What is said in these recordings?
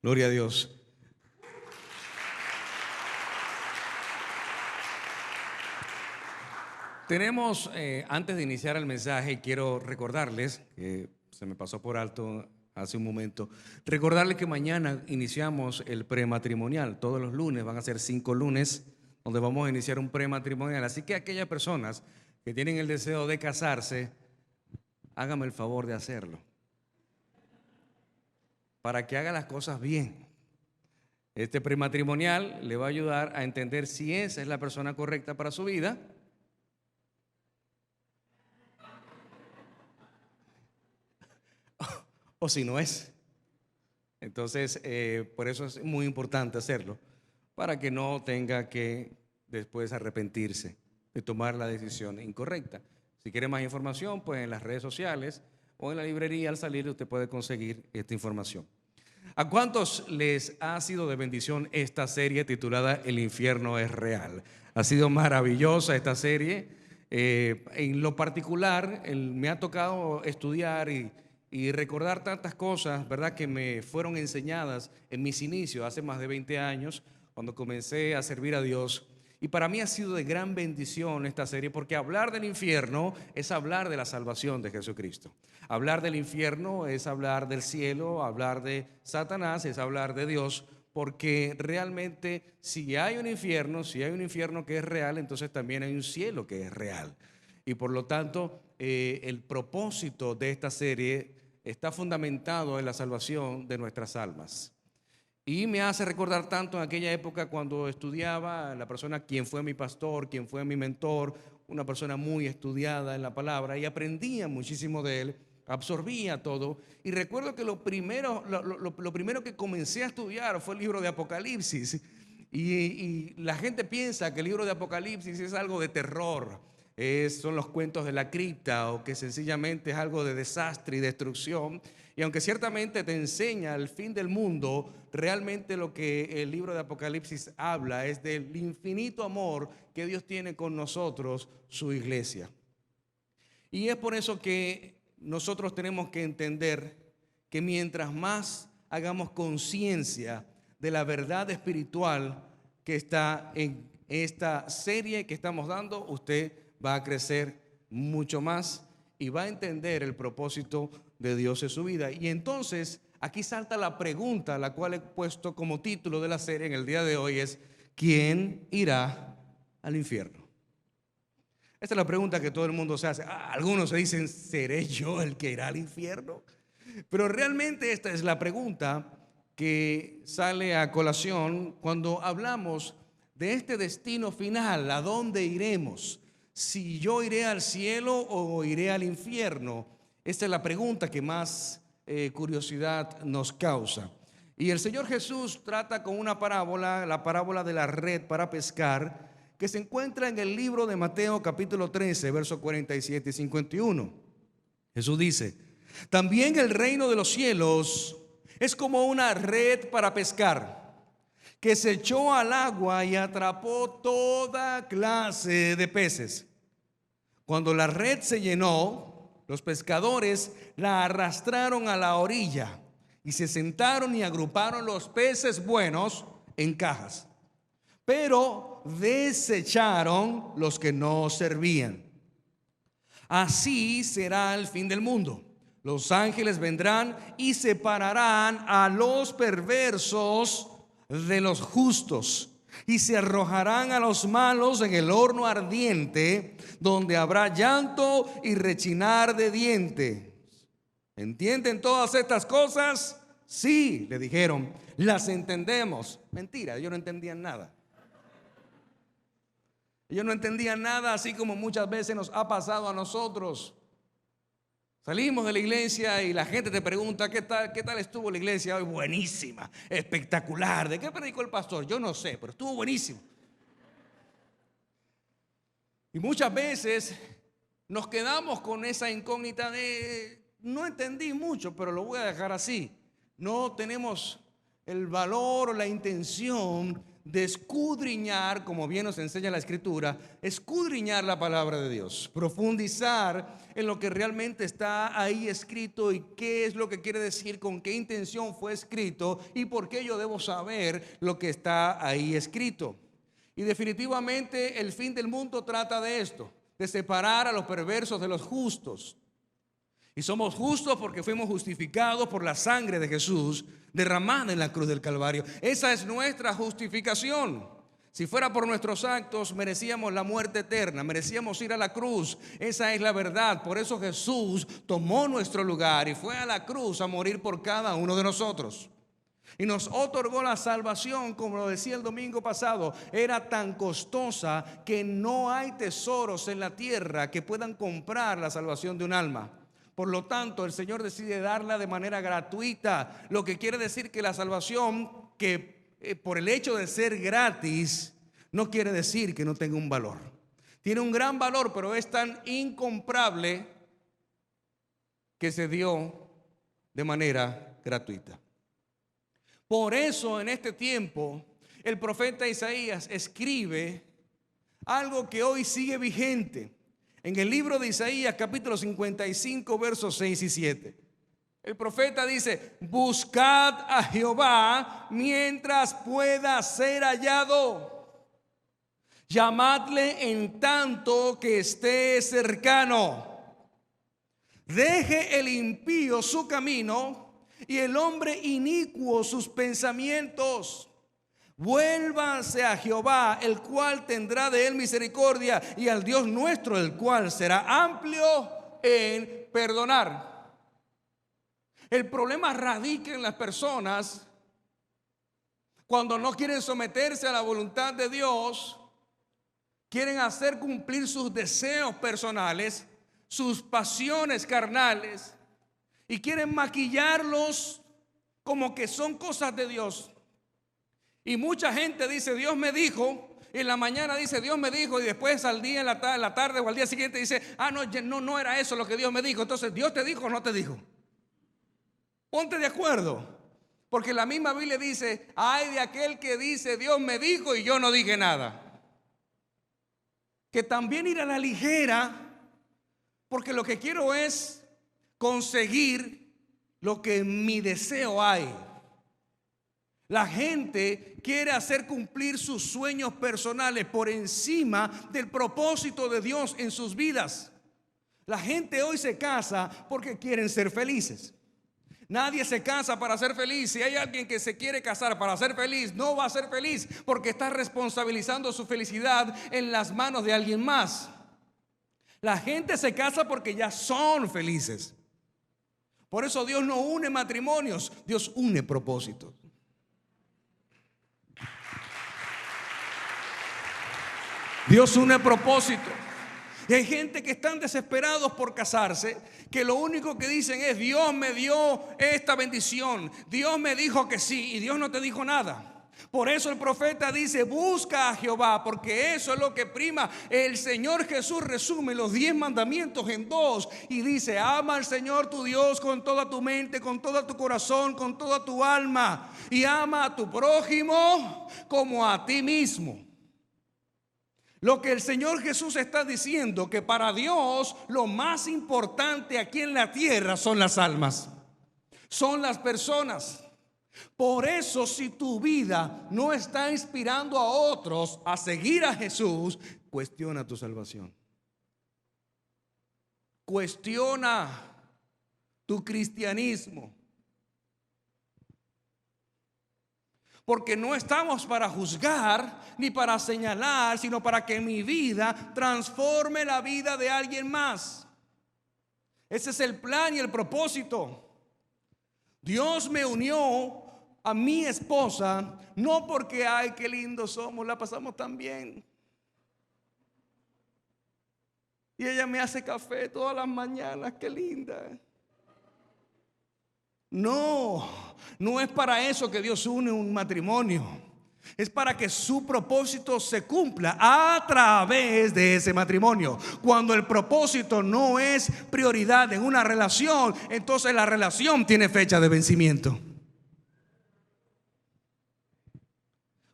Gloria a Dios. Tenemos, antes de iniciar el mensaje, quiero recordarles, que se me pasó por alto hace un momento, recordarles que mañana iniciamos el prematrimonial. Todos los lunes, van a ser 5 lunes, donde vamos a iniciar un prematrimonial. Así que aquellas personas que tienen el deseo de casarse, hágame el favor de hacerlo, para que haga las cosas bien. Este prematrimonial le va a ayudar a entender si esa es la persona correcta para su vida, o si no es. Entonces, por eso es muy importante hacerlo, para que no tenga que después arrepentirse de tomar la decisión incorrecta. Si quiere más información, pues en las redes sociales o en la librería al salir usted puede conseguir esta información. ¿A cuántos les ha sido de bendición esta serie titulada El infierno es real? Ha sido maravillosa esta serie. En lo particular, me ha tocado estudiar y recordar tantas cosas, ¿verdad?, que me fueron enseñadas en mis inicios, hace más de 20 años, cuando comencé a servir a Dios. Y para mí ha sido de gran bendición esta serie, porque hablar del infierno es hablar de la salvación de Jesucristo. Hablar del infierno es hablar del cielo, hablar de Satanás es hablar de Dios, porque realmente si hay un infierno que es real, entonces también hay un cielo que es real. Y por lo tanto, el propósito de esta serie está fundamentado en la salvación de nuestras almas. Y me hace recordar tanto en aquella época cuando estudiaba, la persona quien fue mi pastor, quien fue mi mentor, una persona muy estudiada en la palabra, y aprendía muchísimo de él, absorbía todo. Y recuerdo que lo primero que comencé a estudiar fue el libro de Apocalipsis. Y la gente piensa que el libro de Apocalipsis es algo de terror, son los cuentos de la cripta, o que sencillamente es algo de desastre y destrucción. Y aunque ciertamente te enseña el fin del mundo, realmente lo que el libro de Apocalipsis habla es del infinito amor que Dios tiene con nosotros, su iglesia. Y es por eso que nosotros tenemos que entender que mientras más hagamos conciencia de la verdad espiritual que está en esta serie que estamos dando, usted va a crecer mucho más y va a entender el propósito de Dios en su vida. Y entonces aquí salta la pregunta, la cual he puesto como título de la serie en el día de hoy, es: ¿quién irá al infierno? Esta es la pregunta que todo el mundo se hace. Algunos se dicen: ¿seré yo el que irá al infierno? Pero realmente esta es la pregunta que sale a colación cuando hablamos de este destino final. ¿A dónde iremos? Si yo iré al cielo o iré al infierno. Esta es la pregunta que más curiosidad nos causa. Y el Señor Jesús trata con una parábola, la parábola de la red para pescar, que se encuentra en el libro de Mateo capítulo 13, versos 47 y 51. Jesús dice: también el reino de los cielos es como una red para pescar, que se echó al agua y atrapó toda clase de peces. Cuando la red se llenó, los pescadores la arrastraron a la orilla y se sentaron y agruparon los peces buenos en cajas, pero desecharon los que no servían. Así será el fin del mundo. Los ángeles vendrán y separarán a los perversos de los justos, y se arrojarán a los malos en el horno ardiente, donde habrá llanto y rechinar de dientes. ¿Entienden todas estas cosas? Sí, le dijeron, las entendemos. Mentira, ellos no entendían nada. Ellos no entendían nada, así como muchas veces nos ha pasado a nosotros. Salimos de la iglesia y la gente te pregunta: ¿qué tal estuvo la iglesia hoy? Buenísima, espectacular. ¿De qué predicó el pastor? Yo no sé, pero estuvo buenísimo. Y muchas veces nos quedamos con esa incógnita de: no entendí mucho, pero lo voy a dejar así. No tenemos el valor o la intención de escudriñar, como bien nos enseña la Escritura, escudriñar la palabra de Dios, profundizar en lo que realmente está ahí escrito y qué es lo que quiere decir, con qué intención fue escrito y por qué yo debo saber lo que está ahí escrito. Y definitivamente el fin del mundo trata de esto, de separar a los perversos de los justos. Y somos justos porque fuimos justificados por la sangre de Jesús derramada en la cruz del Calvario. Esa es nuestra justificación. Si fuera por nuestros actos, merecíamos la muerte eterna, merecíamos ir a la cruz. Esa es la verdad. Por eso Jesús tomó nuestro lugar y fue a la cruz a morir por cada uno de nosotros. Y nos otorgó la salvación, como lo decía el domingo pasado. Era tan costosa que no hay tesoros en la tierra que puedan comprar la salvación de un alma. Por lo tanto, el Señor decide darla de manera gratuita, lo que quiere decir que la salvación, que por el hecho de ser gratis, no quiere decir que no tenga un valor. Tiene un gran valor, pero es tan incomparable que se dio de manera gratuita. Por eso en este tiempo el profeta Isaías escribe algo que hoy sigue vigente. En el libro de Isaías, capítulo 55, versos 6 y 7. El profeta dice: buscad a Jehová mientras pueda ser hallado. Llamadle en tanto que esté cercano. Deje el impío su camino y el hombre inicuo sus pensamientos. Vuélvanse a Jehová, el cual tendrá de él misericordia, y al Dios nuestro, el cual será amplio en perdonar. El problema radica en las personas cuando no quieren someterse a la voluntad de Dios, quieren hacer cumplir sus deseos personales, sus pasiones carnales, y quieren maquillarlos como que son cosas de Dios. Y mucha gente dice: Dios me dijo, y en la mañana dice: Dios me dijo, y después al día, en la tarde o al día siguiente dice: no era eso lo que Dios me dijo. Entonces, ¿Dios te dijo o no te dijo? Ponte de acuerdo, porque la misma Biblia dice: ay de aquel que dice Dios me dijo y yo no dije nada. Que también ir a la ligera, porque lo que quiero es conseguir lo que en mi deseo hay. La gente quiere hacer cumplir sus sueños personales por encima del propósito de Dios en sus vidas. La gente hoy se casa porque quieren ser felices. Nadie se casa para ser feliz. Si hay alguien que se quiere casar para ser feliz, no va a ser feliz porque está responsabilizando su felicidad en las manos de alguien más. La gente se casa porque ya son felices. Por eso Dios no une matrimonios, Dios une propósitos. Dios une propósito. Y hay gente que están desesperados por casarse, que lo único que dicen es: Dios me dio esta bendición, Dios me dijo que sí, y Dios no te dijo nada. Por eso el profeta dice: busca a Jehová, porque eso es lo que prima. El Señor Jesús resume los 10 mandamientos en 2 y dice: ama al Señor tu Dios con toda tu mente, con todo tu corazón, con toda tu alma, y ama a tu prójimo como a ti mismo. Lo que el Señor Jesús está diciendo, que para Dios lo más importante aquí en la tierra son las almas, son las personas. Por eso, si tu vida no está inspirando a otros a seguir a Jesús, cuestiona tu salvación. Cuestiona tu cristianismo. Porque no estamos para juzgar ni para señalar, sino para que mi vida transforme la vida de alguien más. Ese es el plan y el propósito. Dios me unió a mi esposa no porque ay, qué lindos somos, la pasamos tan bien. Y ella me hace café todas las mañanas, qué linda. No, no es para eso que Dios une un matrimonio. Es para que su propósito se cumpla a través de ese matrimonio. Cuando el propósito no es prioridad en una relación, entonces la relación tiene fecha de vencimiento.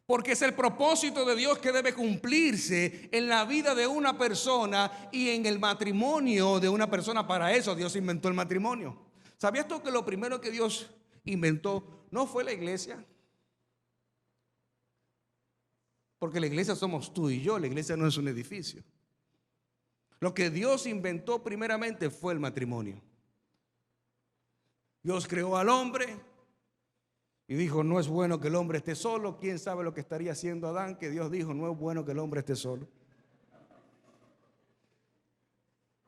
Porque es el propósito de Dios que debe cumplirse en la vida de una persona y en el matrimonio de una persona. Para eso Dios inventó el matrimonio. ¿Sabías tú que lo primero que Dios inventó no fue la iglesia? Porque la iglesia somos tú y yo, la iglesia no es un edificio. Lo que Dios inventó primeramente fue el matrimonio. Dios creó al hombre y dijo, no es bueno que el hombre esté solo. ¿Quién sabe lo que estaría haciendo Adán? Que Dios dijo, no es bueno que el hombre esté solo.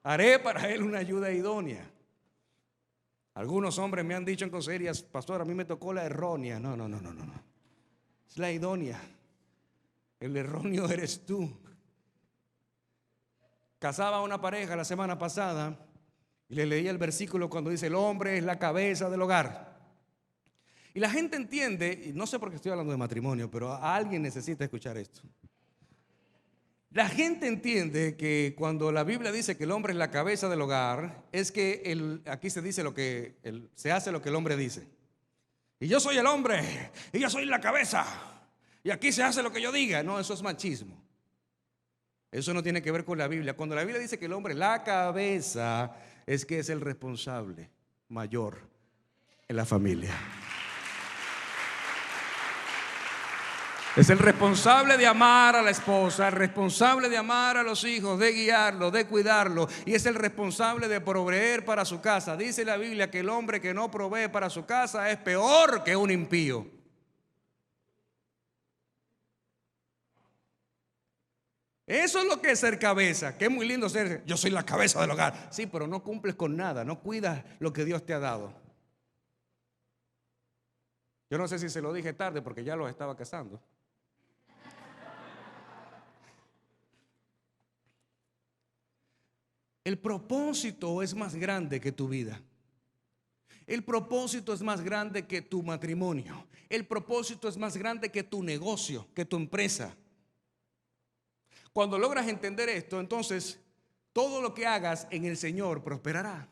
Haré para él una ayuda idónea. Algunos hombres me han dicho en consejerías, pastor, a mí me tocó la errónea. No. Es la idónea. El erróneo eres tú. Casaba a una pareja la semana pasada y le leía el versículo cuando dice, el hombre es la cabeza del hogar. Y la gente entiende, y no sé por qué estoy hablando de matrimonio, pero a alguien necesita escuchar esto. La gente entiende que cuando la Biblia dice que el hombre es la cabeza del hogar, es que aquí se dice se hace lo que el hombre dice. Y yo soy el hombre, y yo soy la cabeza, y aquí se hace lo que yo diga. No, eso es machismo. Eso no tiene que ver con la Biblia. Cuando la Biblia dice que el hombre es la cabeza, es que es el responsable mayor en la familia. Es el responsable de amar a la esposa, el responsable de amar a los hijos, de guiarlos, de cuidarlos, y es el responsable de proveer para su casa. Dice la Biblia que el hombre que no provee para su casa es peor que un impío. Eso es lo que es ser cabeza, que es muy lindo ser, yo soy la cabeza del hogar. Sí, pero no cumples con nada, no cuidas lo que Dios te ha dado. Yo no sé si se lo dije tarde porque ya los estaba casando. El propósito es más grande que tu vida. El propósito es más grande que tu matrimonio. El propósito es más grande que tu negocio, que tu empresa. Cuando logras entender esto, entonces todo lo que hagas en el Señor prosperará.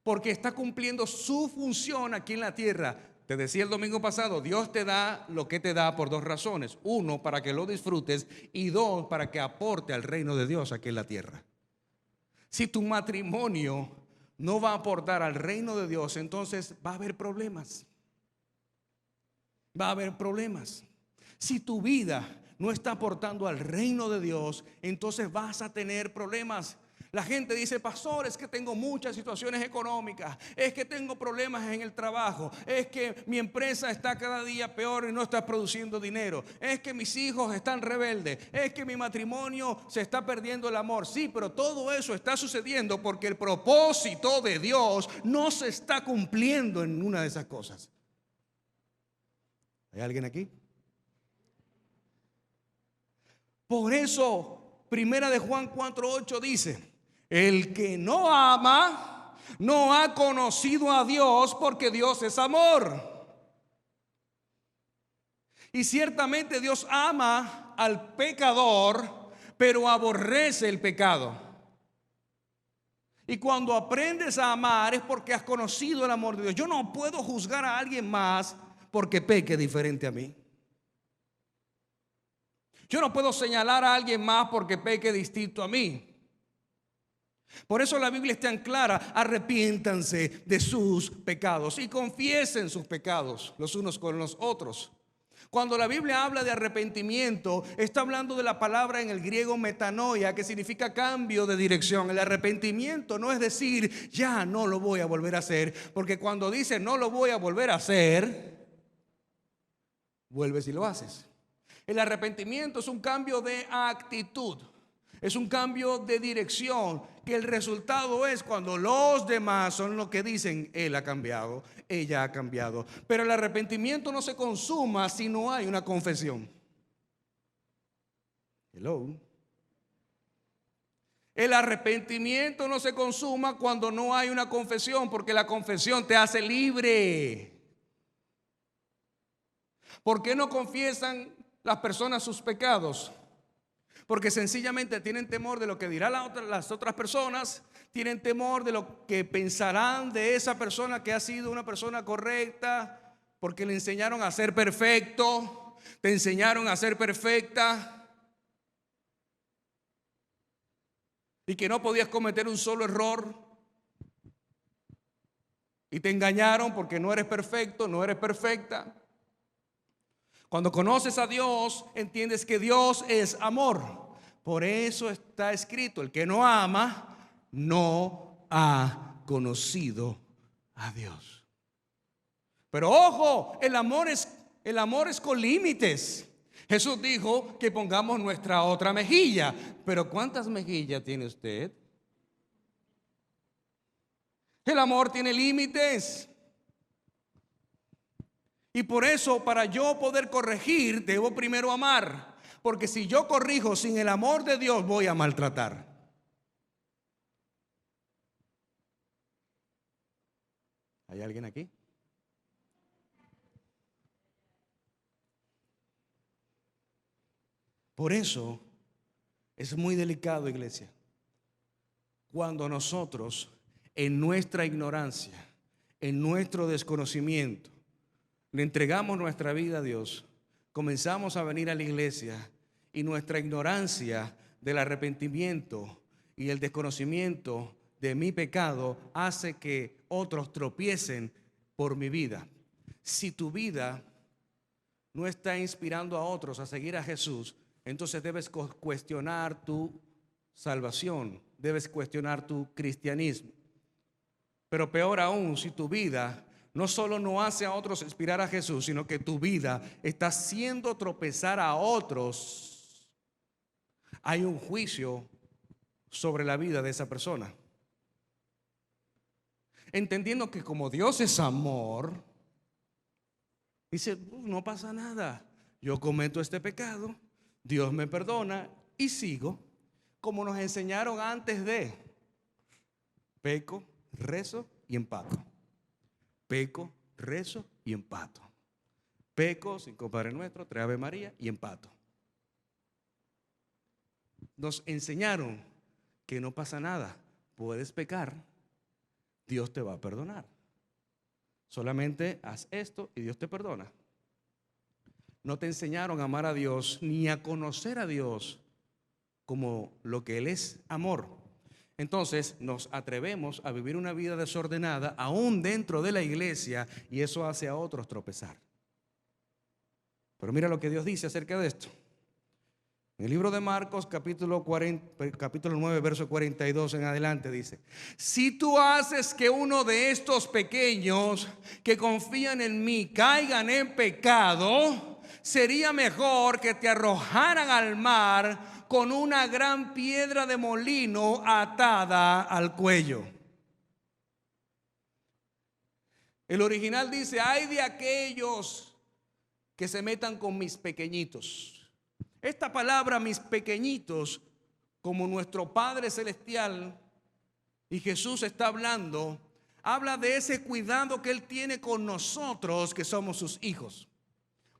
Porque está cumpliendo su función aquí en la tierra. Te decía el domingo pasado, Dios te da lo que te da por dos razones. Uno, para que lo disfrutes, y dos, para que aporte al reino de Dios aquí en la tierra. Si tu matrimonio no va a aportar al reino de Dios, entonces va a haber problemas. Va a haber problemas. Si tu vida no está aportando al reino de Dios, entonces vas a tener problemas. La gente dice, pastor, es que tengo muchas situaciones económicas, es que tengo problemas en el trabajo, es que mi empresa está cada día peor y no está produciendo dinero, es que mis hijos están rebeldes, es que mi matrimonio se está perdiendo el amor. Sí, pero todo eso está sucediendo porque el propósito de Dios no se está cumpliendo en una de esas cosas. ¿Hay alguien aquí? Por eso, Primera de Juan 4:8 dice, el que no ama no ha conocido a Dios, porque Dios es amor. Y ciertamente Dios ama al pecador, pero aborrece el pecado. Y cuando aprendes a amar es porque has conocido el amor de Dios. Yo no puedo juzgar a alguien más porque peque diferente a mí. Yo no puedo señalar a alguien más porque peque distinto a mí. Por eso la Biblia es tan clara: arrepiéntanse de sus pecados y confiesen sus pecados los unos con los otros. Cuando la Biblia habla de arrepentimiento, está hablando de la palabra en el griego metanoia, que significa cambio de dirección. El arrepentimiento no es decir, ya no lo voy a volver a hacer, porque cuando dice no lo voy a volver a hacer, vuelves y lo haces. El arrepentimiento es un cambio de actitud, es un cambio de dirección, que el resultado es cuando los demás son los que dicen, él ha cambiado, ella ha cambiado. Pero el arrepentimiento no se consuma si no hay una confesión. Hello. El arrepentimiento no se consuma cuando no hay una confesión, porque la confesión te hace libre. ¿Por qué no confiesan las personas sus pecados? Porque sencillamente tienen temor de lo que dirán las otras personas, tienen temor de lo que pensarán de esa persona que ha sido una persona correcta, porque le enseñaron a ser perfecto, te enseñaron a ser perfecta y que no podías cometer un solo error. Y te engañaron porque no eres perfecto, no eres perfecta. Cuando conoces a Dios, entiendes que Dios es amor. Por eso está escrito: el que no ama, no ha conocido a Dios. Pero ojo, el amor es con límites. Jesús dijo que pongamos nuestra otra mejilla. Pero ¿cuántas mejillas tiene usted? El amor tiene límites. Y por eso, para yo poder corregir, debo primero amar. Porque si yo corrijo sin el amor de Dios, voy a maltratar. ¿Hay alguien aquí? Por eso es muy delicado, iglesia, cuando nosotros, en nuestra ignorancia, en nuestro desconocimiento, le entregamos nuestra vida a Dios, comenzamos a venir a la iglesia y nuestra ignorancia del arrepentimiento y el desconocimiento de mi pecado hace que otros tropiecen por mi vida. Si tu vida no está inspirando a otros a seguir a Jesús, entonces debes cuestionar tu salvación, debes cuestionar tu cristianismo. Pero peor aún, si tu vida no solo no hace a otros inspirar a Jesús, sino que tu vida está haciendo tropezar a otros, hay un juicio sobre la vida de esa persona. Entendiendo que como Dios es amor, dice, no pasa nada, yo cometo este pecado, Dios me perdona y sigo, como nos enseñaron antes de: peco, rezo y empato. Peco, rezo y empato. Peco, 5 Padre Nuestro, 3 Ave María y empato. Nos enseñaron que no pasa nada, puedes pecar, Dios te va a perdonar. Solamente haz esto y Dios te perdona. No te enseñaron a amar a Dios ni a conocer a Dios como lo que Él es: amor. Entonces nos atrevemos a vivir una vida desordenada aún dentro de la iglesia, y eso hace a otros tropezar. Pero mira lo que Dios dice acerca de esto. En el libro de Marcos, capítulo 9, verso 42 en adelante, dice: si tú haces que uno de estos pequeños que confían en mí caigan en pecado, sería mejor que te arrojaran al mar con una gran piedra de molino atada al cuello. El original dice: ay de aquellos que se metan con mis pequeñitos. Esta palabra, mis pequeñitos, como nuestro Padre Celestial y Jesús está hablando, habla de ese cuidado que Él tiene con nosotros que somos sus hijos.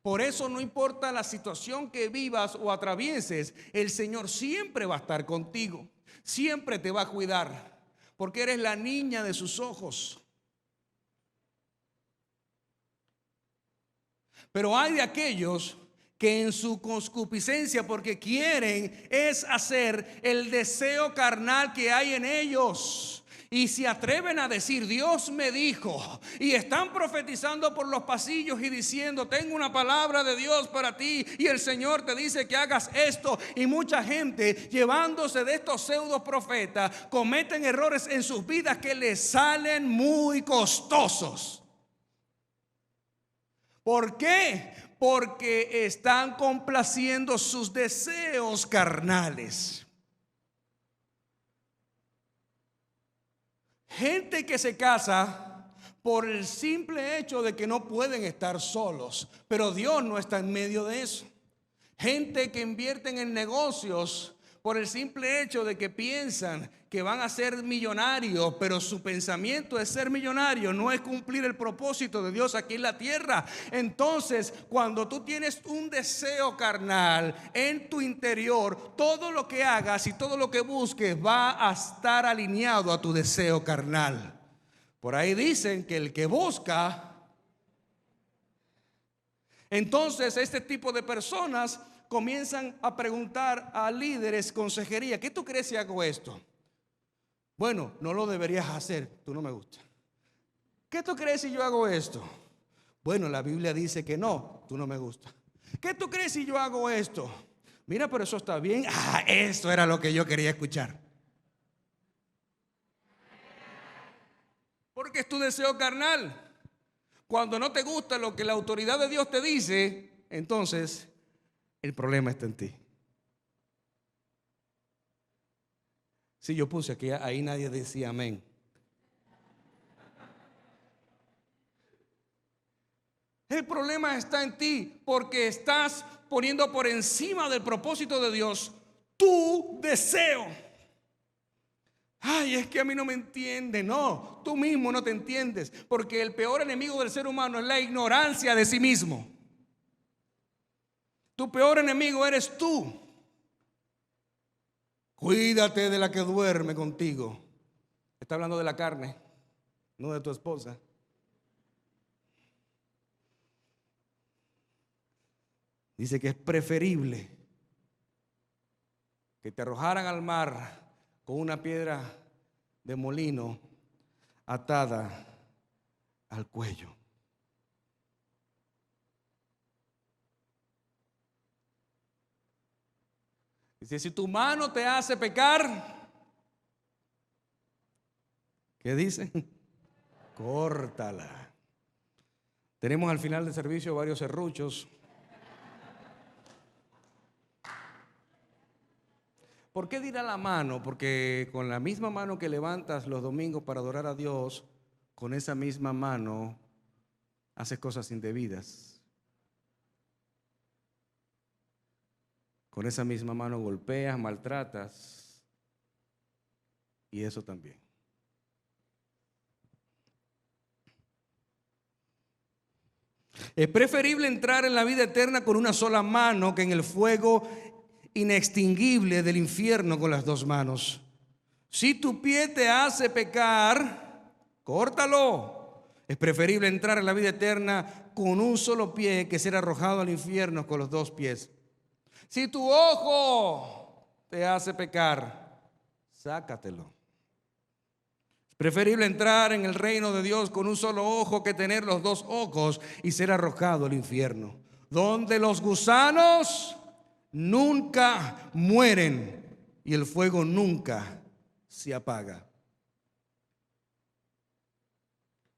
Por eso no importa la situación que vivas o atravieses, el Señor siempre va a estar contigo, siempre te va a cuidar, porque eres la niña de sus ojos. Pero hay de aquellos que en su concupiscencia, porque quieren es hacer el deseo carnal que hay en ellos, y se atreven a decir: Dios me dijo, y están profetizando por los pasillos y diciendo: tengo una palabra de Dios para ti, y el Señor te dice que hagas esto. Y mucha gente, llevándose de estos pseudo profetas, cometen errores en sus vidas que les salen muy costosos. ¿Por qué? Porque están complaciendo sus deseos carnales. Gente que se casa por el simple hecho de que no pueden estar solos, pero Dios no está en medio de eso. Gente que invierten en negocios por el simple hecho de que piensan que van a ser millonarios, pero su pensamiento es ser millonario, no es cumplir el propósito de Dios aquí en la tierra. Entonces, cuando tú tienes un deseo carnal en tu interior, todo lo que hagas y todo lo que busques va a estar alineado a tu deseo carnal. Por ahí dicen que el que busca Entonces este tipo de personas comienzan a preguntar a líderes, consejería: ¿qué tú crees si hago esto? Bueno, no lo deberías hacer, tú no me gustas. ¿Qué tú crees si yo hago esto? Bueno, la Biblia dice que no, tú no me gustas. ¿Qué tú crees si yo hago esto? Mira, pero eso está bien. Esto era lo que yo quería escuchar. Porque es tu deseo carnal. Cuando no te gusta lo que la autoridad de Dios te dice, entonces el problema está en ti. Si yo puse aquí, ahí nadie decía amén. El problema está en ti porque estás poniendo por encima del propósito de Dios tu deseo. Ay, es que a mí no me entiende. No, tú mismo no te entiendes, porque el peor enemigo del ser humano es la ignorancia de sí mismo. Tu peor enemigo eres tú. Cuídate de la que duerme contigo. Está hablando de la carne, no de tu esposa. Dice que es preferible que te arrojaran al mar con una piedra de molino atada al cuello. Dice: si tu mano te hace pecar, ¿qué dice? Córtala. Tenemos al final del servicio varios serruchos. ¿Por qué dirá la mano? Porque con la misma mano que levantas los domingos para adorar a Dios, con esa misma mano haces cosas indebidas. Con esa misma mano golpeas, maltratas, y eso también. Es preferible entrar en la vida eterna con una sola mano que en el fuego inextinguible del infierno con las dos manos. Si tu pie te hace pecar, córtalo. Es preferible entrar en la vida eterna con un solo pie que ser arrojado al infierno con los dos pies. Si tu ojo te hace pecar, sácatelo. Es preferible entrar en el reino de Dios con un solo ojo que tener los dos ojos y ser arrojado al infierno, donde los gusanos nunca mueren y el fuego nunca se apaga.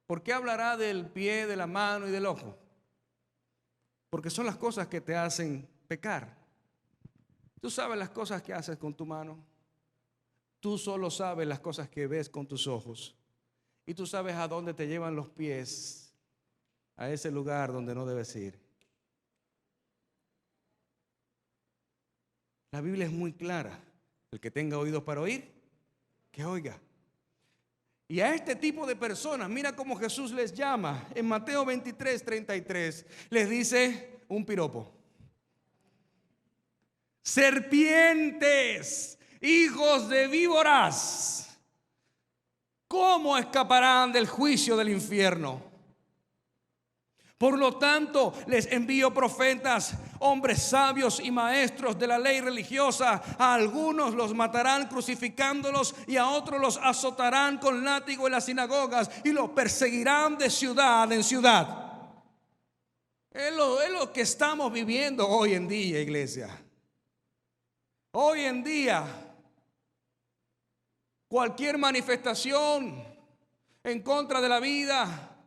¿Por qué hablará del pie, de la mano y del ojo? Porque son las cosas que te hacen pecar. Tú sabes las cosas que haces con tu mano. Tú solo sabes las cosas que ves con tus ojos. Y tú sabes a dónde te llevan los pies, a ese lugar donde no debes ir. La Biblia es muy clara. El que tenga oídos para oír, que oiga. Y a este tipo de personas, mira cómo Jesús les llama. En Mateo 23:33 les dice un piropo: serpientes, hijos de víboras, ¿cómo escaparán del juicio del infierno? Por lo tanto, les envío profetas, hombres sabios y maestros de la ley religiosa. A algunos los matarán crucificándolos y a otros los azotarán con látigo en las sinagogas y los perseguirán de ciudad en ciudad. Es lo que estamos viviendo hoy en día, iglesia. Hoy en día, cualquier manifestación en contra de la vida,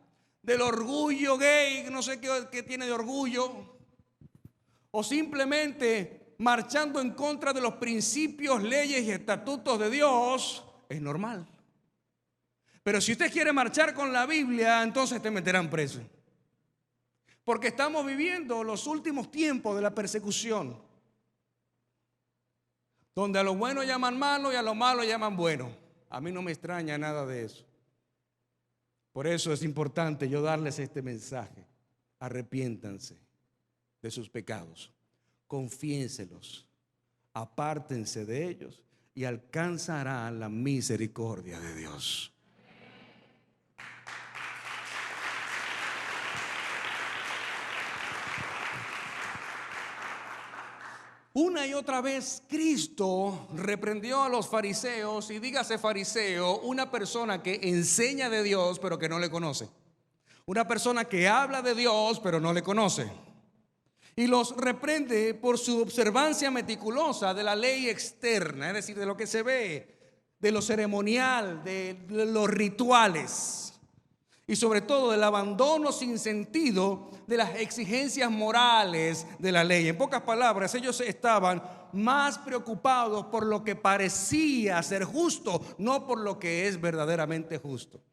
del orgullo gay, no sé qué tiene de orgullo, o simplemente marchando en contra de los principios, leyes y estatutos de Dios, es normal. Pero si usted quiere marchar con la Biblia, entonces te meterán preso. Porque estamos viviendo los últimos tiempos de la persecución, donde a lo bueno llaman malo y a lo malo llaman bueno. A mí no me extraña nada de eso. Por eso es importante yo darles este mensaje: arrepiéntanse de sus pecados, confiénselos, apártense de ellos y alcanzarán la misericordia de Dios. Una y otra vez Cristo reprendió a los fariseos, y dígase fariseo, una persona que enseña de Dios pero que no le conoce. Una persona que habla de Dios pero no le conoce. Y los reprende por su observancia meticulosa de la ley externa, es decir, de lo que se ve, de lo ceremonial, de los rituales. Y sobre todo del abandono sin sentido de las exigencias morales de la ley. En pocas palabras, ellos estaban más preocupados por lo que parecía ser justo, no por lo que es verdaderamente justo,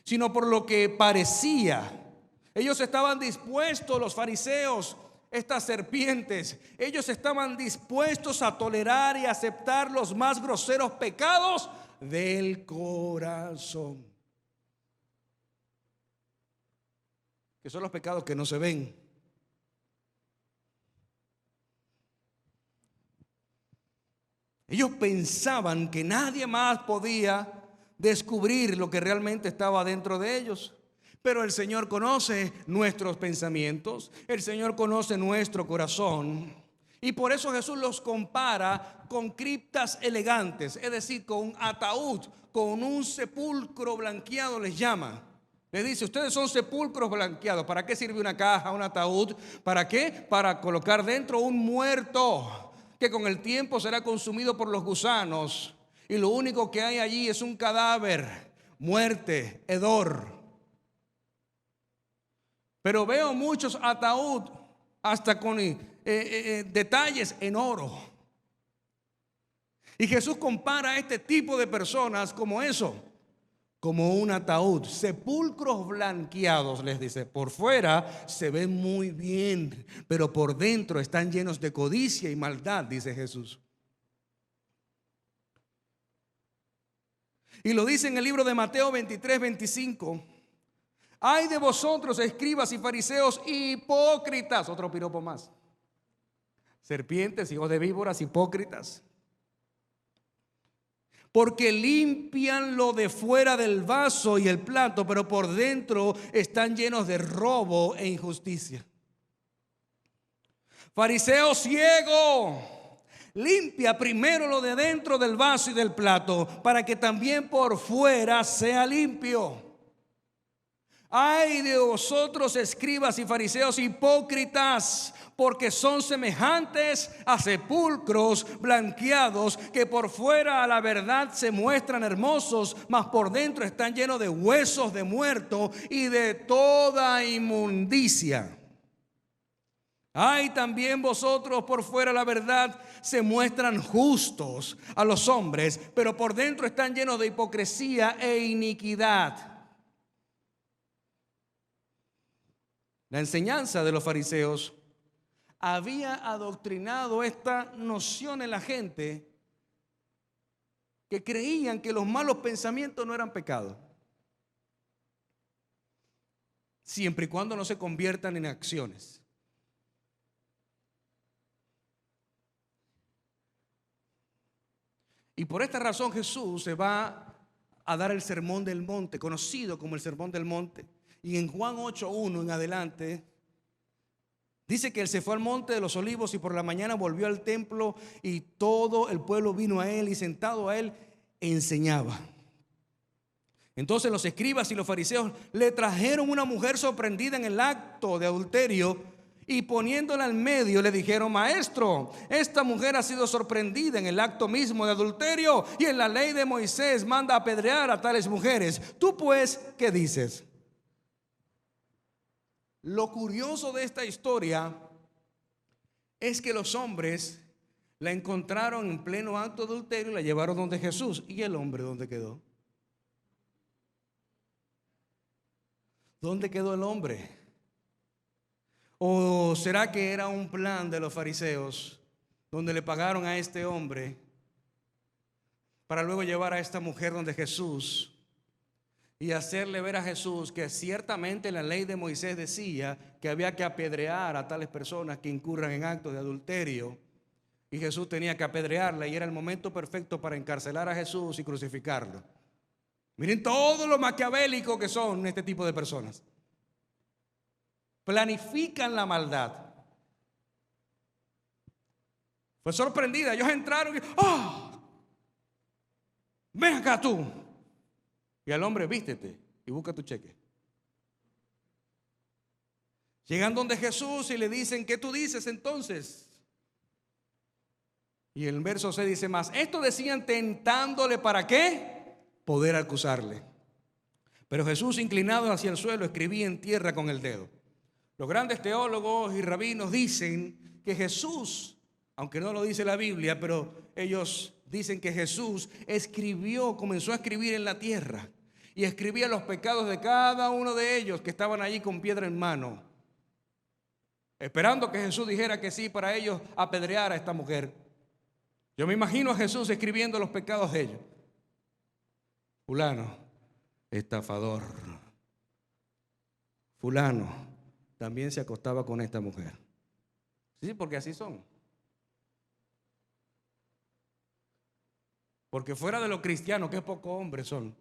sino por lo que parecía. Ellos estaban dispuestos, los fariseos, estas serpientes, ellos estaban dispuestos a tolerar y aceptar los más groseros pecados del corazón, que son los pecados que no se ven. Ellos pensaban que nadie más podía descubrir lo que realmente estaba dentro de ellos. Pero el Señor conoce nuestros pensamientos, el Señor conoce nuestro corazón. Y por eso Jesús los compara con criptas elegantes, es decir, con un ataúd, con un sepulcro blanqueado les llama. Le dice, ustedes son sepulcros blanqueados. ¿Para qué sirve una caja, un ataúd? ¿Para qué? Para colocar dentro un muerto que con el tiempo será consumido por los gusanos. Y lo único que hay allí es un cadáver, muerte, hedor. Pero veo muchos ataúd hasta con detalles en oro. Y Jesús compara a este tipo de personas como eso, como un ataúd, sepulcros blanqueados, les dice. Por fuera se ven muy bien, pero por dentro están llenos de codicia y maldad, dice Jesús. Y lo dice en el libro de Mateo 23:25. Ay de vosotros, escribas y fariseos hipócritas. Otro piropo más. Serpientes, hijos de víboras, hipócritas. Porque limpian lo de fuera del vaso y el plato, pero por dentro están llenos de robo e injusticia. Fariseo ciego, limpia primero lo de dentro del vaso y del plato, para que también por fuera sea limpio. Ay de vosotros, escribas y fariseos hipócritas, porque son semejantes a sepulcros blanqueados, que por fuera a la verdad se muestran hermosos, mas por dentro están llenos de huesos de muerto y de toda inmundicia. Ay también vosotros, por fuera la verdad se muestran justos a los hombres, pero por dentro están llenos de hipocresía e iniquidad. La enseñanza de los fariseos había adoctrinado esta noción en la gente, que creían que los malos pensamientos no eran pecado, siempre y cuando no se conviertan en acciones. Y por esta razón Jesús se va a dar el sermón del monte, conocido como el sermón del monte. Y en Juan 8:1 en adelante dice que él se fue al monte de los olivos y por la mañana volvió al templo y todo el pueblo vino a él y sentado a él enseñaba. Entonces los escribas y los fariseos le trajeron una mujer sorprendida en el acto de adulterio y poniéndola al medio le dijeron: maestro, esta mujer ha sido sorprendida en el acto mismo de adulterio y en la ley de Moisés manda apedrear a tales mujeres. Tú pues, ¿qué dices? Lo curioso de esta historia es que los hombres la encontraron en pleno acto de adulterio y la llevaron donde Jesús. ¿Y el hombre dónde quedó? ¿Dónde quedó el hombre? ¿O será que era un plan de los fariseos donde le pagaron a este hombre para luego llevar a esta mujer donde Jesús y hacerle ver a Jesús que ciertamente la ley de Moisés decía que había que apedrear a tales personas que incurran en actos de adulterio? Y Jesús tenía que apedrearla y era el momento perfecto para encarcelar a Jesús y crucificarlo. Miren todo lo maquiavélico que son este tipo de personas. Planifican la maldad. Fue sorprendida. Ellos entraron y, ¡oh! Ven acá tú. Y al hombre, vístete y busca tu cheque. Llegan donde Jesús y le dicen, ¿qué tú dices entonces? Y el verso 6 dice más, esto decían tentándole, ¿para qué? Poder acusarle. Pero Jesús, inclinado hacia el suelo, escribía en tierra con el dedo. Los grandes teólogos y rabinos dicen que Jesús, aunque no lo dice la Biblia, pero ellos dicen que Jesús comenzó a escribir en la tierra y escribía los pecados de cada uno de ellos que estaban allí con piedra en mano, esperando que Jesús dijera que sí para ellos apedrear a esta mujer. Yo me imagino a Jesús escribiendo los pecados de ellos. Fulano, estafador. Fulano también se acostaba con esta mujer. Sí, porque así son. Porque fuera de los cristianos, qué pocos hombres son.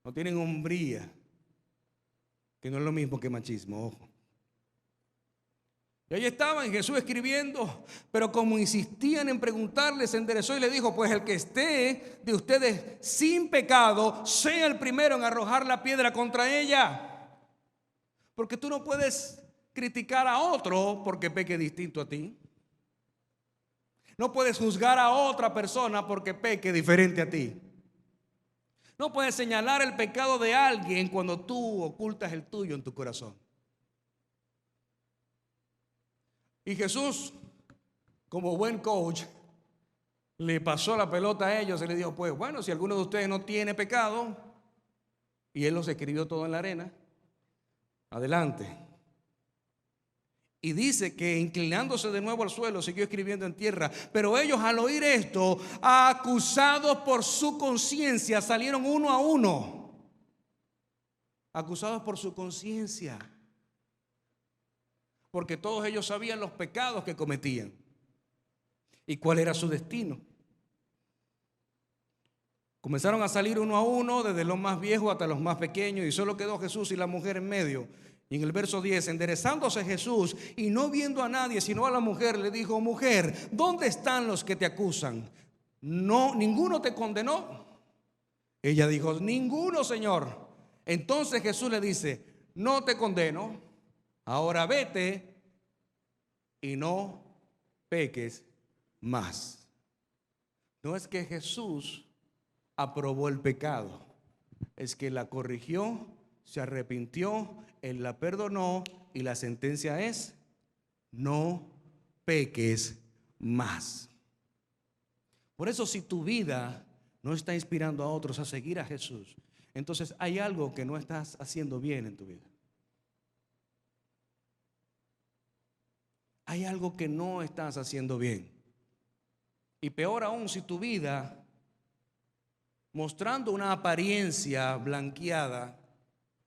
No tienen hombría, que no es lo mismo que machismo, ojo. Y ahí estaban Jesús escribiendo, pero como insistían en preguntarle, se enderezó y le dijo, pues el que esté de ustedes sin pecado, sea el primero en arrojar la piedra contra ella. Porque tú no puedes criticar a otro porque peque distinto a ti. No puedes juzgar a otra persona porque peque diferente a ti. No puedes señalar el pecado de alguien cuando tú ocultas el tuyo en tu corazón. Y Jesús, como buen coach, le pasó la pelota a ellos y le dijo, pues bueno, si alguno de ustedes no tiene pecado, y él los escribió todo en la arena, adelante. Y dice que inclinándose de nuevo al suelo, siguió escribiendo en tierra. Pero ellos, al oír esto, acusados por su conciencia, salieron uno a uno. Acusados por su conciencia. Porque todos ellos sabían los pecados que cometían y cuál era su destino. Comenzaron a salir uno a uno, desde los más viejos hasta los más pequeños, y solo quedó Jesús y la mujer en medio. Y en el verso 10, enderezándose Jesús y no viendo a nadie sino a la mujer, le dijo, mujer, ¿dónde están los que te acusan? No, ¿ninguno te condenó? Ella dijo, ninguno, Señor. Entonces Jesús le dice, no te condeno, ahora vete y no peques más. No es que Jesús aprobó el pecado, es que la corrigió, se arrepintió, él la perdonó y la sentencia es, no peques más. Por eso, si tu vida no está inspirando a otros a seguir a Jesús, entonces hay algo que no estás haciendo bien en tu vida. Hay algo que no estás haciendo bien. Y peor aún, si tu vida, mostrando una apariencia blanqueada,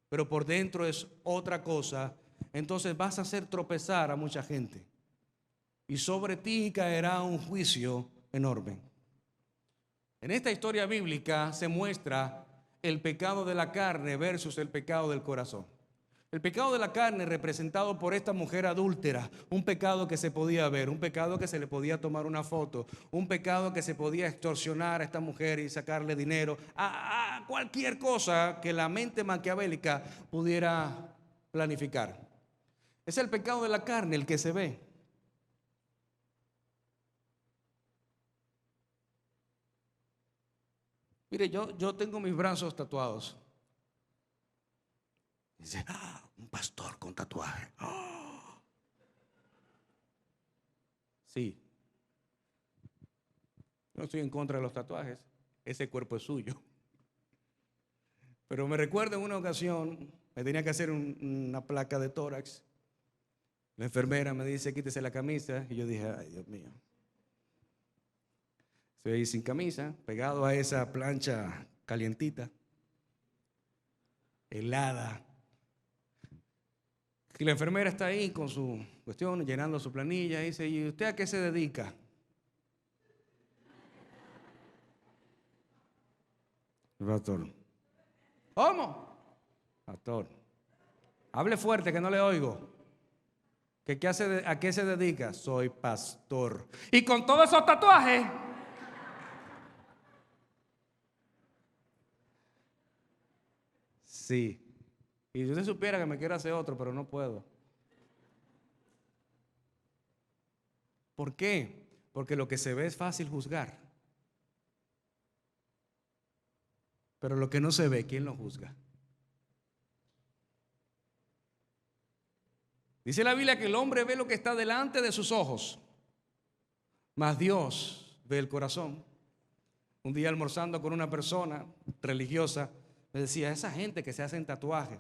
pero por dentro es otra cosa, entonces vas a hacer tropezar a mucha gente. Y sobre ti caerá un juicio enorme. En esta historia bíblica se muestra el pecado de la carne versus el pecado del corazón. El pecado de la carne representado por esta mujer adúltera, un pecado que se podía ver, un pecado que se le podía tomar una foto, un pecado que se podía extorsionar a esta mujer y sacarle dinero, a cualquier cosa que la mente maquiavélica pudiera planificar. Es el pecado de la carne el que se ve. Mire, yo tengo mis brazos tatuados. Dice, un pastor con tatuaje. Sí. No estoy en contra de los tatuajes. Ese cuerpo es suyo. Pero me recuerdo en una ocasión, me tenía que hacer una placa de tórax. La enfermera me dice, quítese la camisa. Y yo dije, ay, Dios mío. Estoy ahí sin camisa, pegado a esa plancha calientita, helada. Y la enfermera está ahí con su cuestión, llenando su planilla, y dice, ¿y usted a qué se dedica? Pastor. ¿Cómo? Pastor. Hable fuerte que no le oigo. ¿A qué se dedica? Soy pastor. Y con todos esos tatuajes. Sí. Y si usted supiera que me quiero hacer otro, pero no puedo. ¿Por qué? Porque lo que se ve es fácil juzgar. Pero lo que no se ve, ¿quién lo juzga? Dice la Biblia que el hombre ve lo que está delante de sus ojos, mas Dios ve el corazón. Un día almorzando con una persona religiosa, me decía, esa gente que se hacen tatuajes.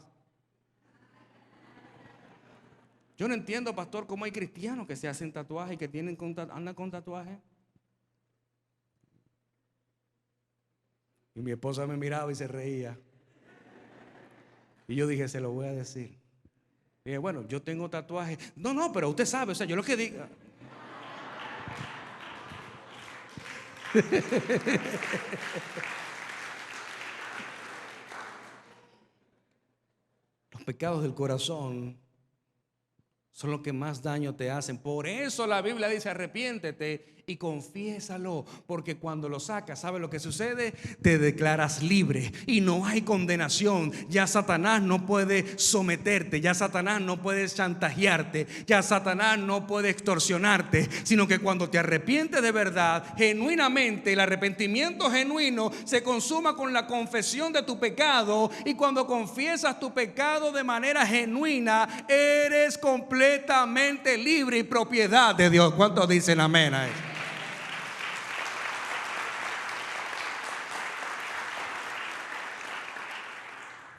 Yo no entiendo, pastor, cómo hay cristianos que se hacen tatuajes y que andan con tatuajes. Y mi esposa me miraba y se reía. Y yo dije, se lo voy a decir. Y dije, bueno, yo tengo tatuajes. No, pero usted sabe, o sea, yo lo que diga. Los pecados del corazón son los que más daño te hacen. Por eso la Biblia dice, arrepiéntete y confiésalo, porque cuando lo sacas, ¿sabes lo que sucede? Te declaras libre y no hay condenación. Ya Satanás no puede someterte, ya Satanás no puede chantajearte, ya Satanás no puede extorsionarte, sino que cuando te arrepientes de verdad, genuinamente, el arrepentimiento genuino se consuma con la confesión de tu pecado, y cuando confiesas tu pecado de manera genuina, eres completamente libre y propiedad de Dios. ¿Cuántos dicen amén a eso?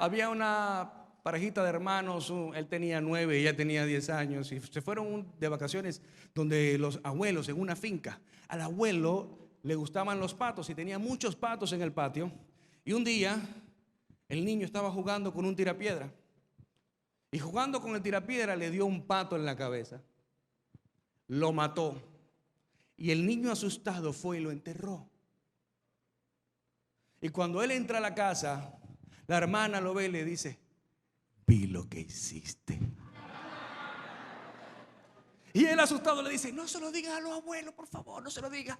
Había una parejita de hermanos, él tenía 9, ella tenía 10 años, y se fueron de vacaciones donde los abuelos, en una finca. Al abuelo le gustaban los patos y tenía muchos patos en el patio. Y un día el niño estaba jugando con un tirapiedra, y jugando con el tirapiedra le dio un pato en la cabeza, lo mató, y el niño asustado fue y lo enterró. Y cuando él entra a la casa, la hermana lo ve y le dice, vi lo que hiciste. Y él asustado le dice, no se lo digas a los abuelos, por favor, no se lo digas.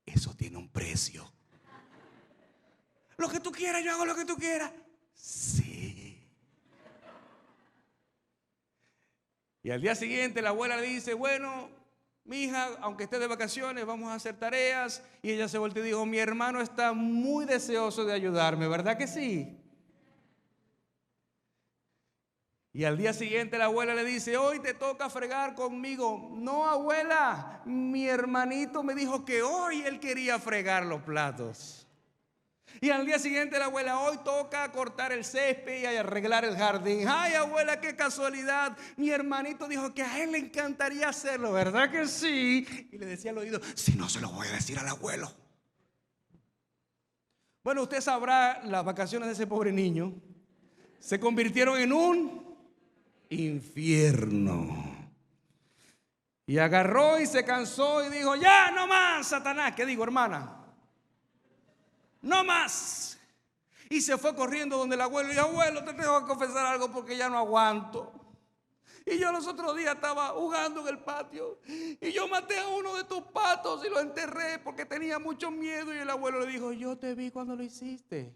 Eso tiene un precio. Lo que tú quieras, yo hago lo que tú quieras. Sí. Y al día siguiente la abuela le dice, bueno, mi hija, aunque esté de vacaciones, vamos a hacer tareas. Y ella se volteó y dijo, mi hermano está muy deseoso de ayudarme, ¿verdad que sí? Y al día siguiente la abuela le dice, hoy te toca fregar conmigo. No, abuela, mi hermanito me dijo que hoy él quería fregar los platos. Y al día siguiente la abuela, hoy toca cortar el césped y arreglar el jardín. Ay, abuela, qué casualidad. Mi hermanito dijo que a él le encantaría hacerlo, ¿verdad que sí? Y le decía al oído, si no se lo voy a decir al abuelo. Bueno, usted sabrá, las vacaciones de ese pobre niño se convirtieron en un infierno. Y agarró y se cansó y dijo, ya no más, Satanás. ¿Qué digo, hermana? No más. Y se fue corriendo donde el abuelo. Y abuelo, te tengo que confesar algo porque ya no aguanto. Y yo los otros días estaba jugando en el patio y yo maté a uno de tus patos y lo enterré porque tenía mucho miedo. Y el abuelo le dijo, yo te vi cuando lo hiciste.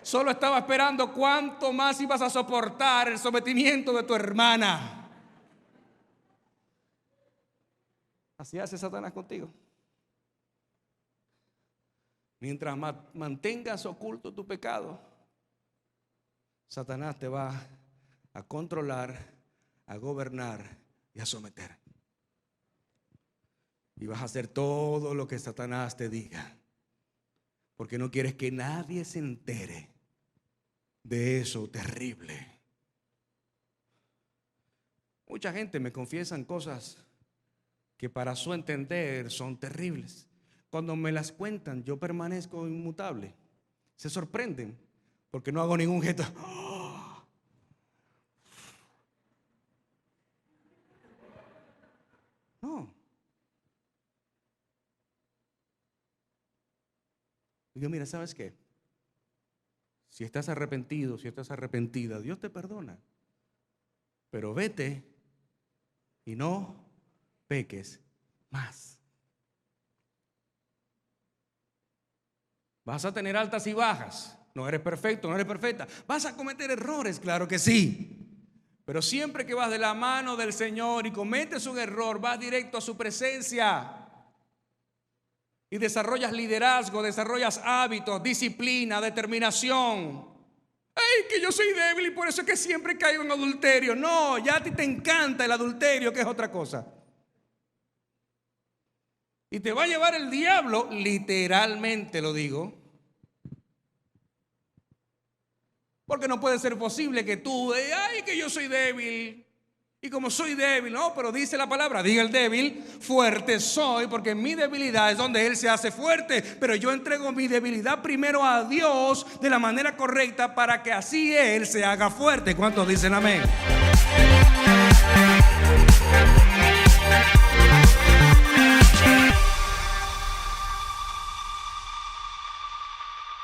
Solo estaba esperando cuánto más ibas a soportar el sometimiento de tu hermana. Así hace Satanás contigo. Mientras mantengas oculto tu pecado, Satanás te va a controlar, a gobernar y a someter. Y vas a hacer todo lo que Satanás te diga, porque no quieres que nadie se entere de eso terrible. Mucha gente me confiesan cosas que para su entender son terribles. Cuando me las cuentan, yo permanezco inmutable. Se sorprenden porque no hago ningún gesto. No. Digo, mira, ¿sabes qué? Si estás arrepentido, si estás arrepentida, Dios te perdona. pero vete y no peques más. Vas a tener altas y bajas. No eres perfecto, no eres perfecta. Vas a cometer errores, claro que sí. Pero siempre que vas de la mano del Señor y cometes un error, vas directo a su presencia. Y desarrollas liderazgo, desarrollas hábitos, disciplina, determinación. ¡Ay, que yo soy débil y por eso es que siempre caigo en adulterio! No, ya a ti te encanta el adulterio, que es otra cosa. Y te va a llevar el diablo, literalmente lo digo. Porque no puede ser posible que tú, ¡ay, que yo soy débil! Y como soy débil, no, pero dice la palabra, diga el débil, fuerte soy, porque en mi debilidad es donde Él se hace fuerte. Pero yo entrego mi debilidad primero a Dios de la manera correcta para que así Él se haga fuerte. ¿Cuántos dicen amén?